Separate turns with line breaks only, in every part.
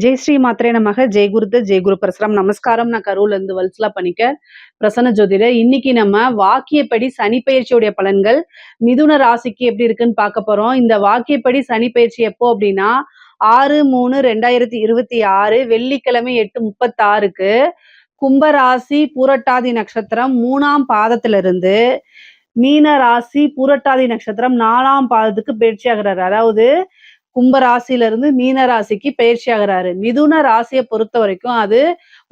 ஜெய் ஸ்ரீ மாத்ரே நமக. ஜெய் குருத்த ஜெய் குரு பரசுராம். நமஸ்காரம். நான் கரூர்ல இருந்து வல்சலா பணிக்கர், பிரசன்ன ஜோதிடர். இன்னைக்கு நம்ம வாக்கியப்படி சனி பயிற்சியுடைய பலன்கள் மிதுன ராசிக்கு எப்படி இருக்குன்னு பார்க்க போறோம். இந்த வாக்கியப்படி சனி பயிற்சி எப்போ அப்படின்னா 6/3/2026 வெள்ளிக்கிழமை 8:36க்கு கும்பராசி பூரட்டாதி நட்சத்திரம் 3ஆம் பாதத்திலிருந்து மீன ராசி பூரட்டாதி நட்சத்திரம் 4ஆம் பாதத்துக்கு பயிற்சி ஆகிறாரு. அதாவது கும்ப ராசியில இருந்து மீன ராசிக்கு பயிற்சி ஆகிறாரு. மிதுன ராசியை பொறுத்த வரைக்கும் அது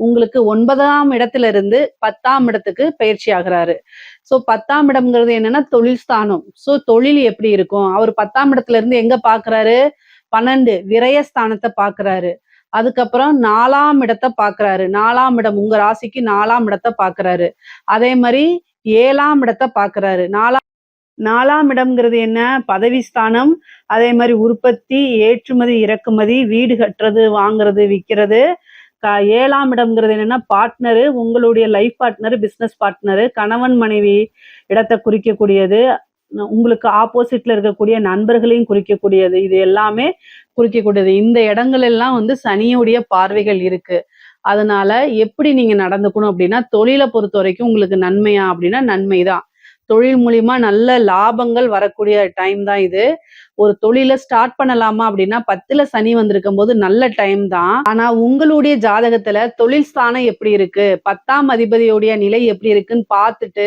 உங்களுக்கு 9ஆம் இடத்துல இருந்து 10ஆம் இடத்துக்கு பயிற்சி ஆகிறாரு. சோ 10ஆம் இடம்ங்கிறது என்னன்னா தொழில் ஸ்தானம். சோ தொழில் எப்படி இருக்கும்? அவர் 10ஆம் இடத்துல இருந்து எங்க பாக்குறாரு? 12 விரயஸ்தானத்தை பாக்குறாரு. அதுக்கப்புறம் 4ஆம் இடத்தை பாக்குறாரு. 4ஆம் இடம் உங்க ராசிக்கு 4ஆம் இடத்தை பாக்குறாரு. அதே மாதிரி 7ஆம் இடத்தை பாக்குறாரு. 4ஆம் இடம்ங்கிறது என்ன? பதவி ஸ்தானம். அதே மாதிரி உற்பத்தி, ஏற்றுமதி, இறக்குமதி, வீடு கட்டுறது, வாங்குறது, விற்கிறது. 7ஆம் இடம்ங்கிறது என்னன்னா பார்ட்னரு, உங்களுடைய லைஃப் பார்ட்னரு, பிசினஸ் பார்ட்னரு, கணவன் மனைவி இடத்தை குறிக்கக்கூடியது. உங்களுக்கு ஆப்போசிட்ல இருக்கக்கூடிய நண்பர்களையும் குறிக்கக்கூடியது. இது எல்லாமே குறிக்கக்கூடியது. இந்த இடங்கள் எல்லாம் சனியுடைய பார்வைகள் இருக்கு. அதனால எப்படி நீங்க நடந்துக்கணும் அப்படின்னா, தொழிலை பொறுத்த வரைக்கும் உங்களுக்கு நன்மையா அப்படின்னா நன்மைதான். தொழில் மூலியமா நல்ல லாபங்கள் வரக்கூடிய டைம் தான் இது. ஒரு தொழில ஸ்டார்ட் பண்ணலாமா அப்படின்னா 10ல சனி வந்திருக்கும் போது நல்ல டைம் தான். ஆனா உங்களுடைய ஜாதகத்துல தொழில் ஸ்தானம் எப்படி இருக்கு, 10ஆம் அதிபதியுடைய நிலை எப்படி இருக்குன்னு பார்த்துட்டு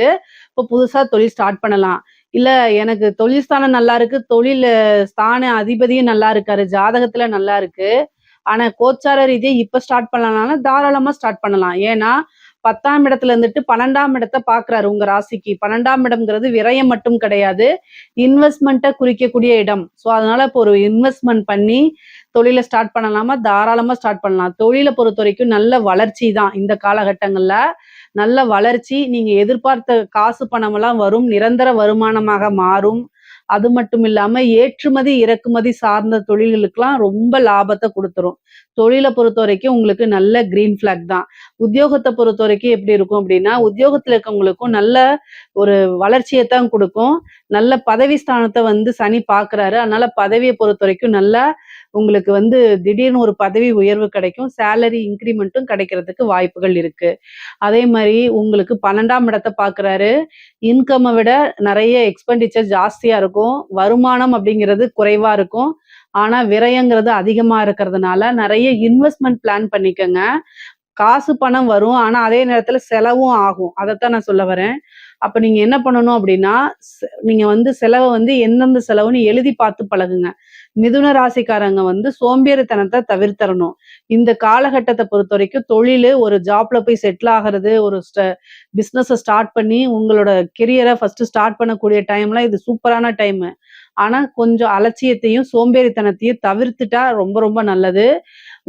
இப்போ புதுசா தொழில் ஸ்டார்ட் பண்ணலாம். இல்ல எனக்கு தொழில் ஸ்தானம் நல்லா இருக்கு, தொழில் ஸ்தான அதிபதியும் நல்லா இருக்காரு, ஜாதகத்துல நல்லா இருக்கு, ஆனா கோச்சார ரீதியா இப்ப ஸ்டார்ட் பண்ணலாம்னா தாராளமா ஸ்டார்ட் பண்ணலாம். ஏன்னா 10ஆம் இடத்துல இருந்துட்டு 12ஆம் இடத்தை பாக்குறாரு உங்க ராசிக்கு. 12ஆம் இடம்ங்கிறது விரயம் மட்டும் கிடையாது, இன்வெஸ்ட்மெண்ட்டை குறிக்கக்கூடிய இடம். ஸோ அதனால இப்போ ஒரு இன்வெஸ்ட்மெண்ட் பண்ணி தொழிலை ஸ்டார்ட் பண்ணலாமா? தாராளமா ஸ்டார்ட் பண்ணலாம். தொழிலை பொறுத்த வரைக்கும் நல்ல வளர்ச்சி தான் இந்த காலகட்டங்கள்ல. நல்ல வளர்ச்சி, நீங்க எதிர்பார்த்த காசு பணம் எல்லாம் வரும், நிரந்தர வருமானமாக மாறும். அது மட்டும் இல்லாம ஏற்றுமதி இறக்குமதி சார்ந்த தொழில்களுக்கெல்லாம் ரொம்ப லாபத்தை கொடுத்துரும். தொழிலை பொறுத்த வரைக்கும் உங்களுக்கு நல்ல கிரீன் பிளாக் தான். உத்தியோகத்தை பொறுத்த வரைக்கும் எப்படி இருக்கும் அப்படின்னா, உத்தியோகத்துல இருக்கவங்களுக்கும் நல்ல ஒரு வளர்ச்சியைத்தான் கொடுக்கும். நல்ல பதவி ஸ்தானத்தை சனி பாக்குறாரு. அதனால பதவியை பொறுத்த வரைக்கும் நல்லா உங்களுக்கு திடீர்னு ஒரு பதவி உயர்வு கிடைக்கும். சேலரி இன்கிரிமெண்ட்டும் கிடைக்கிறதுக்கு வாய்ப்புகள் இருக்கு. அதே மாதிரி உங்களுக்கு 12ஆம் இடத்தை பாக்குறாரு. இன்கம்மை விட நிறைய எக்ஸ்பெண்டிச்சர் ஜாஸ்தியா இருக்கும். வருமானம் அப்படிங்கிறது குறைவா இருக்கும். ஆனா விரயங்கிறது அதிகமா இருக்கிறதுனால நிறைய இன்வெஸ்ட்மெண்ட் பிளான் பண்ணிக்கங்க. காசு பணம் வரும், ஆனா அதே நேரத்துல செலவும் ஆகும். அதைத்தான் நான் சொல்ல வரேன். அப்ப நீங்க என்ன பண்ணணும் அப்படின்னா, நீங்க செலவை எந்தெந்த செலவுன்னு எழுதி பார்த்து பழகுங்க. மிதுன ராசிக்காரங்க சோம்பேறித்தனத்தை தவிர்த்தரணும். இந்த காலகட்டத்தை பொறுத்த வரைக்கும் தொழிலு ஒரு ஜாப்ல போய் செட்டில் ஆகிறது, ஒரு பிசினஸை ஸ்டார்ட் பண்ணி உங்களோட கெரியரை ஃபர்ஸ்ட் ஸ்டார்ட் பண்ணக்கூடிய டைம்ல இது சூப்பரான டைம். ஆனா கொஞ்சம் அலட்சியத்தையும் சோம்பேறித்தனத்தையும் தவிர்த்துட்டா ரொம்ப ரொம்ப நல்லது.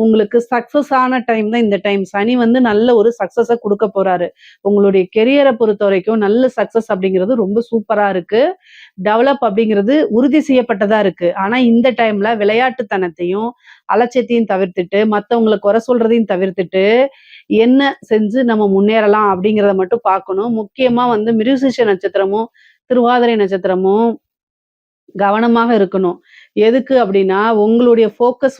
உங்களுக்கு சக்சஸ் ஆன டைம் தான் இந்த டைம். சனி நல்ல ஒரு சக்சஸ கொடுக்க போறாரு. உங்களுடைய கெரியரை பொறுத்த வரைக்கும் நல்ல சக்சஸ் அப்படிங்கிறது ரொம்ப சூப்பரா இருக்கு. டெவலப் அப்படிங்கிறது உறுதி செய்யப்பட்டதா இருக்கு. ஆனா இந்த டைம்ல விளையாட்டுத்தனத்தையும் அலட்சியத்தையும் தவிர்த்துட்டு, மத்தவங்களை குறை சொல்றதையும் தவிர்த்துட்டு, என்ன செஞ்சு நம்ம முன்னேறலாம் அப்படிங்கிறத மட்டும் பார்க்கணும். முக்கியமா மிருகசீரிஷ நட்சத்திரமும் திருவாதிரை நட்சத்திரமும் கவனமாக இருக்கணும். எதுக்கு அப்படின்னா, உங்களுடைய ஃபோக்கஸ்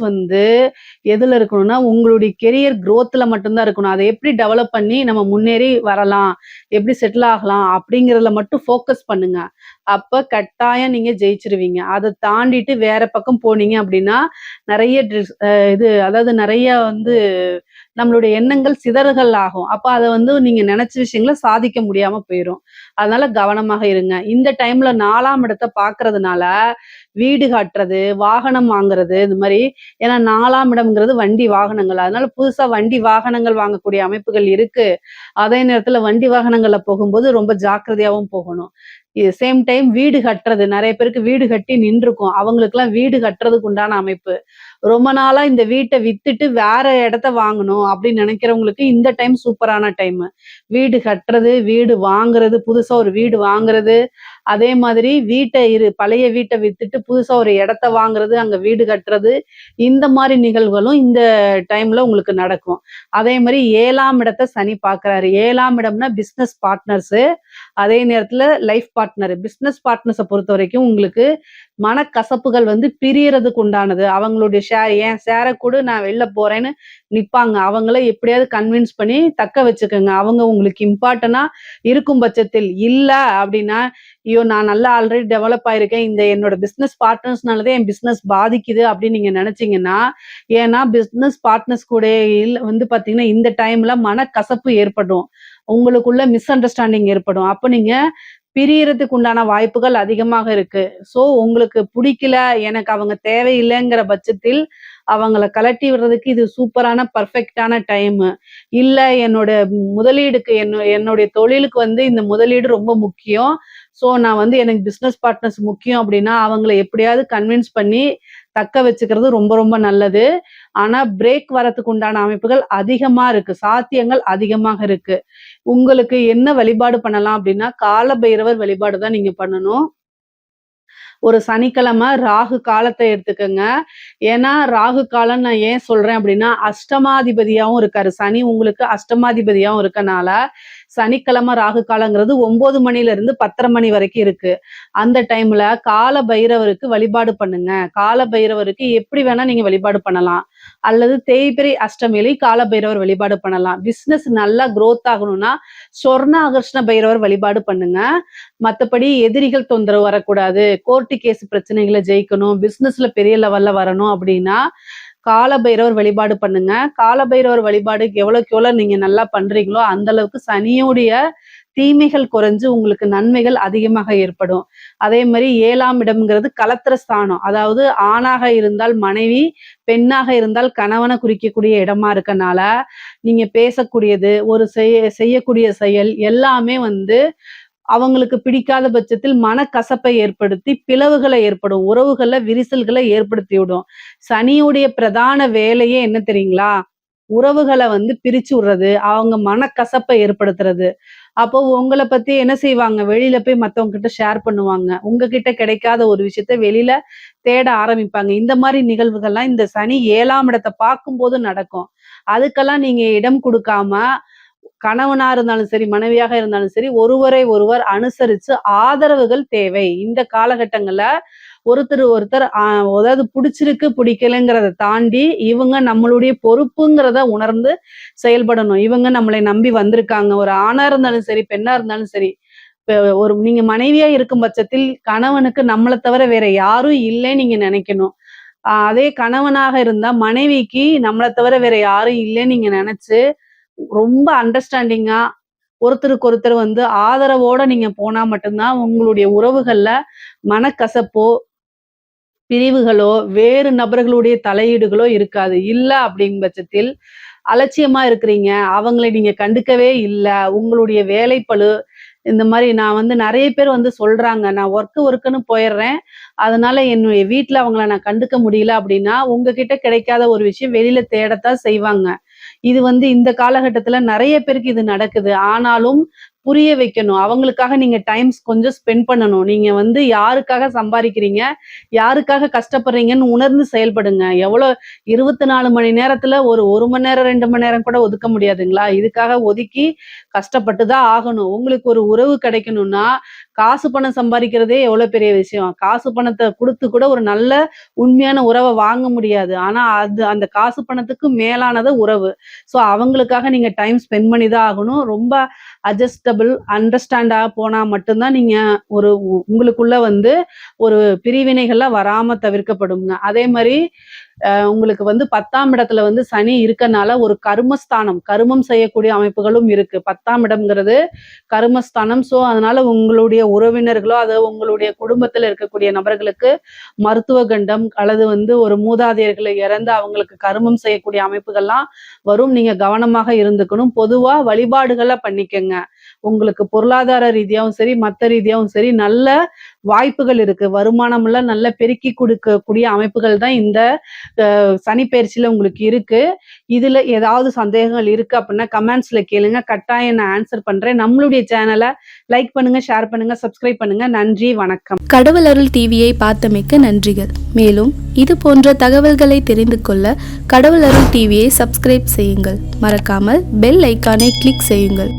எதுல இருக்கணும்னா, உங்களுடைய கெரியர் குரோத்ல மட்டும்தான் இருக்கணும். அதை எப்படி டெவலப் பண்ணி நம்ம முன்னேறி வரலாம், எப்படி செட்டில் ஆகலாம் அப்படிங்கிறதுல மட்டும் ஃபோக்கஸ் பண்ணுங்க. அப்ப கட்டாயம் நீங்க ஜெயிச்சிருவீங்க. அதை தாண்டிட்டு வேற பக்கம் போனீங்க அப்படின்னா, நிறைய அதாவது நிறைய நம்மளுடைய எண்ணங்கள் சிதறுகள் ஆகும். அப்ப அதை நீங்க நினைச்ச விஷயங்களை சாதிக்க முடியாம போயிரும். அதனால கவனமாக இருங்க. இந்த டைம்ல 4ஆம் இடத்தை பாக்குறதுனால வீடு கட்டுறது, வாகனம் வாங்குறது, இது மாதிரி. ஏன்னா 4ஆம் இடம்ங்கிறது வண்டி வாகனங்கள். அதனால புதுசா வண்டி வாகனங்கள் வாங்கக்கூடிய அமைப்புகள் இருக்கு. அதே நேரத்துல வண்டி வாகனங்கள்ல போகும்போது ரொம்ப ஜாக்கிரதையாவும் போகணும். சேம் டைம் வீடு கட்டுறது, நிறைய பேருக்கு வீடு கட்டி நின்றுக்கும். அவங்களுக்கெல்லாம் வீடு கட்டுறதுக்கு உண்டான அமைப்பு. ரொம்ப நாளா இந்த வீட்டை வித்துட்டு வேற இடத்த வாங்கணும் அப்படின்னு நினைக்கிறவங்களுக்கு இந்த டைம் சூப்பரான டைம். வீடு கட்டுறது, வீடு வாங்குறது, புதுசா ஒரு வீடு வாங்குறது, அதே மாதிரி பழைய வீட்டை வித்துட்டு புதுசா ஒரு இடத்த வாங்குறது, அங்க வீடு கட்டுறது, இந்த மாதிரி நிகழ்வுகளும் இந்த டைம்ல உங்களுக்கு நடக்கும். அதே மாதிரி 7ஆம் இடத்தை சனி பாக்குறாரு. 7ஆம் இடம்னா பிசினஸ் பார்ட்னர்ஸ், அதே நேரத்துல லைஃப் பார்ட்னர். பிசினஸ் பார்ட்னர்ஸை பொறுத்த வரைக்கும் உங்களுக்கு மனக்கசப்புகள் வந்து பிரியறதுக்கு உண்டானது. அவங்களுடைய என் ஷேர குடு நான் வெளில போறேன்னு நிப்பாங்க. அவங்கள எப்படியாவது கன்வின்ஸ் பண்ணி தக்க வச்சுக்கங்க. அவங்க உங்களுக்கு இம்பார்ட்டன்ட்டா இருக்கும் பட்சத்தில். இல்ல அப்படின்னா, ஐயோ! நான் நல்லா ஆல்ரெடி டெவலப் ஆயிருக்கேன். இந்த என்னோட பிசினஸ் பார்ட்னர்ஸ்னால தான் என் பிசினஸ் பாதிக்குது அப்படின்னு நீங்க நெனச்சீங்கன்னா, ஏன்னா பிசினஸ் பார்ட்னர்ஸ் கூட வந்து பாத்தீங்கன்னா, இந்த டைம்ல மனக்கசப்பு ஏற்படும். உங்களுக்குள்ள மிஸ் அண்டர்ஸ்டாண்டிங் ஏற்படும். அப்ப நீங்க பிரியறதுக்கு உண்டான வாய்ப்புகள் அதிகமாக இருக்கு. ஸோ உங்களுக்கு புடிக்கல, எனக்கு அவங்க தேவையில்லைங்கிற பட்சத்தில், அவங்கள கழட்டி விடுறதுக்கு இது சூப்பரான பெர்ஃபெக்ட்டான டைமு. இல்ல என்னோட முதலீடுக்கு என்னுடைய தொழிலுக்கு வந்து இந்த முதலீடு ரொம்ப முக்கியம். ஸோ நான் வந்து எனக்கு பிசினஸ் பார்ட்னர்ஸ் முக்கியம் அப்படின்னா, அவங்கள எப்படியாவது கன்வின்ஸ் பண்ணி தக்க வச்சுக்கிறது ரொம்ப ரொம்ப நல்லது. ஆனா பிரேக் வரதுக்கு உண்டான அமைப்புகள் அதிகமா இருக்கு. சாத்தியங்கள் அதிகமாக இருக்கு. உங்களுக்கு என்ன வழிபாடு பண்ணலாம் அப்படின்னா, கால பைரவர் வழிபாடு தான் நீங்க பண்ணணும். ஒரு சனிக்கிழமை ராகு காலத்தை எடுத்துக்கங்க. ஏன்னா, ராகு காலம் நான் ஏன் சொல்றேன் அப்படின்னா, அஷ்டமாதிபதியாவும் இருக்காரு. சனி உங்களுக்கு அஷ்டமாதிபதியாவும் இருக்கனால, சனிக்கிழமை ராகு காலங்கிறது 9 மணில இருந்து 10:30 மணி வரைக்கும் இருக்கு. அந்த டைம்ல கால பைரவருக்கு வழிபாடு பண்ணுங்க. கால பைரவருக்கு எப்படி வேணா நீங்க வழிபாடு பண்ணலாம். அல்லது தேய்பிறை அஷ்டமியில கால பைரவர் வழிபாடு பண்ணலாம். பிசினஸ் நல்லா குரோத் ஆகணும்னா, சொர்ண ஆகர்ஷ்ண பைரவர் வழிபாடு பண்ணுங்க. மத்தபடி எதிரிகள் தொந்தரவு வரக்கூடாது, கோர்ட்டு கேஸ் பிரச்சனைகளை ஜெயிக்கணும், பிசினஸ்ல பெரிய லெவல்ல வரணும் அப்படின்னா, கால பைரவர் வழிபாடு பண்ணுங்க. கால பைரவர் வழிபாடு எவ்வளவுக்கு எவ்வளவு நீங்க நல்லா பண்றீங்களோ, அந்த அளவுக்கு சனியுடைய தீமைகள் குறைஞ்சு உங்களுக்கு நன்மைகள் அதிகமாக ஏற்படும். அதே மாதிரி 7ஆம் இடம்ங்கிறது கலத்திர ஸ்தானம். அதாவது ஆணாக இருந்தால் மனைவி, பெண்ணாக இருந்தால் கணவனை குறிக்கக்கூடிய இடமா இருக்கனால, நீங்க பேசக்கூடியது, ஒரு செய்யக்கூடிய செயல் எல்லாமே வந்து அவங்களுக்கு பிடிக்காத பட்சத்தில் மனக்கசப்பை ஏற்படுத்தி பிளவுகளை ஏற்படும். உறவுகள்ல விரிசல்களை ஏற்படுத்தி விடும். சனியுடைய பிரதான வேலையே என்ன தெரியுங்களா? உறவுகள வந்து பிரிச்சு விடுறது, அவங்க மனக்கசப்பை ஏற்படுத்துறது. அப்போ உங்கள பத்தி என்ன செய்வாங்க? வெளியில போய் மத்தவங்க கிட்ட ஷேர் பண்ணுவாங்க. உங்ககிட்ட கிடைக்காத ஒரு விஷயத்த வெளியில தேட ஆரம்பிப்பாங்க. இந்த மாரி நிகழ்வுகள்லாம் இந்த சனி 7ஆம் இடத்த பார்க்கும்போது நடக்கும். அதுக்கெல்லாம் நீங்க இடம் குடுக்காம, கணவனா இருந்தாலும் சரி, மனைவியாக இருந்தாலும் சரி, ஒருவரை ஒருவர் அனுசரிச்சு ஆதரவுகள் தேவை. இந்த காலகட்டங்கள்ல ஒருத்தர் அதாவது புடிச்சிருக்கு, பிடிக்கலங்கிறத தாண்டி, இவங்க நம்மளுடைய பொறுப்புங்கிறத உணர்ந்து செயல்படணும். இவங்க நம்மளை நம்பி வந்திருக்காங்க. ஒரு ஆணா இருந்தாலும் சரி, பெண்ணா இருந்தாலும் சரி. ஒரு நீங்க மனைவியா இருக்கும் பட்சத்தில் கணவனுக்கு நம்மள தவிர வேற யாரும் இல்லைன்னு நீங்க நினைக்கணும். அதே கணவனாக இருந்தா மனைவிக்கு நம்மள தவிர வேற யாரும் இல்லைன்னு நீங்க நினைச்சு ரொம்ப அண்டர்ஸ்டாண்டிங்கா ஒருத்தருக்கு ஒருத்தர் வந்து ஆதரவோட நீங்க போனா மட்டும்தான் உங்களுடைய உறவுகள்ல மனக்கசப்போ, பிரிவுகளோ, வேறு நபர்களுடைய தலையீடுகளோ இருக்காது. இல்ல அப்படிங்கும் பட்சத்தில் அலட்சியமா இருக்கிறீங்க. அவங்களை நீங்க கண்டுக்கவே இல்ல. உங்களுடைய வேலைப்பளு இந்த மாரி நான் வந்து நெறைய பேர் வந்து சொல்றாங்க. நான் ஒர்க்குன்னு போயிர்றேன். அதனால என்னுடைய வீட்ல அவங்கள நான் கண்டுக்க முடியல அப்படின்னா, உங்ககிட்ட கிடைக்காத ஒரு விஷயம் வெளியில தேடத்தான் செய்வாங்க. இது வந்து இந்த காலகட்டத்துல நெறைய பேருக்கு இது நடக்குது. ஆனாலும் புரிய வைக்கணும். அவங்களுக்காக நீங்க கொஞ்சம் ஸ்பெண்ட் பண்ணணும். நீங்க வந்து யாருக்காக சம்பாரிக்கிறீங்க? யாருக்காக கஷ்டப்படுறீங்கன்னு உணர்ந்து செயல்படுங்க. 24 மணி நேரத்துல ஒரு 1 மணி நேரம், 2 மணி நேரம் கூட ஒதுக்க முடியாதுங்களா? இதுக்காக ஒதுக்கி கஷ்டப்பட்டு தான் ஆகணும். உங்களுக்கு ஒரு உறவு கிடைக்கணும்னா, காசு பணம் சம்பாரிக்கிறதே எவ்வளோ பெரிய விஷயம். காசு பணத்த குடுத்து கூட ஒரு நல்ல உண்மையான உறவ வாங்க முடியாது. ஆனா அந்த காசு பணத்துக்கு மேலானது உறவு. ஸோ அவங்களுக்காக நீங்க டைம் ஸ்பெண்ட் பண்ணி தான் ஆகணும். ரொம்ப அட்ஜஸ்டபிள், அண்டர்ஸ்டாண்டா போனா மட்டும் தான் நீங்க ஒரு உங்களுக்குள்ள வந்து ஒரு பிரிவினைகள்லாம் வராம தவிர்க்கப்படுங்க. அதே மாரி உங்களுக்கு வந்து 10ஆம் இடத்துல வந்து சனி இருக்கனால ஒரு கர்மஸ்தானம், கருமம் செய்யக்கூடிய அமைப்புகளும் இருக்கு. 10ஆம் இடம்ங்கிறது கர்மஸ்தானம். ஸோ அதனால உங்களுடைய உறவினர்களோ, அதாவது உங்களுடைய குடும்பத்துல இருக்கக்கூடிய நபர்களுக்கு மருத்துவ கண்டம் அல்லது வந்து ஒரு மூதாதையர்களை இறந்து அவங்களுக்கு கருமம் செய்யக்கூடிய அமைப்புகள்லாம் வரும். நீங்க கவனமாக இருந்துக்கணும். பொதுவா வழிபாடுகள பண்ணிக்கங்க. உங்களுக்கு பொருளாதார ரீதியாவும் சரி, மத்த ரீதியாவும் சரி நல்ல வாய்ப்புகள் இருக்கு. வருமானம்லாம் நல்லா பெருக்கி குடுக்கக்கூடிய அமைப்புகள் தான் இந்த சனி பயிற்சியில உங்களுக்கு இருக்கு. இதுல ஏதாவது சந்தேகங்கள் இருக்கு அப்படின்னா கமெண்ட்ஸ்ல கேளுங்க. கட்டாயம் நான் ஆன்சர் பண்றேன். நம்மளுடைய சேனல லைக் பண்ணுங்க, ஷேர் பண்ணுங்க, சப்ஸ்கிரைப் பண்ணுங்க. நன்றி, வணக்கம்.
கடவுள் அருள் டிவியை பார்த்தமைக்கு நன்றிகள். மேலும் இது போன்ற தகவல்களை தெரிந்து கொள்ள கடவுள் அருள் டிவியை சப்ஸ்கிரைப் செய்யுங்கள். மறக்காமல் பெல் ஐக்கானை கிளிக் செய்யுங்கள்.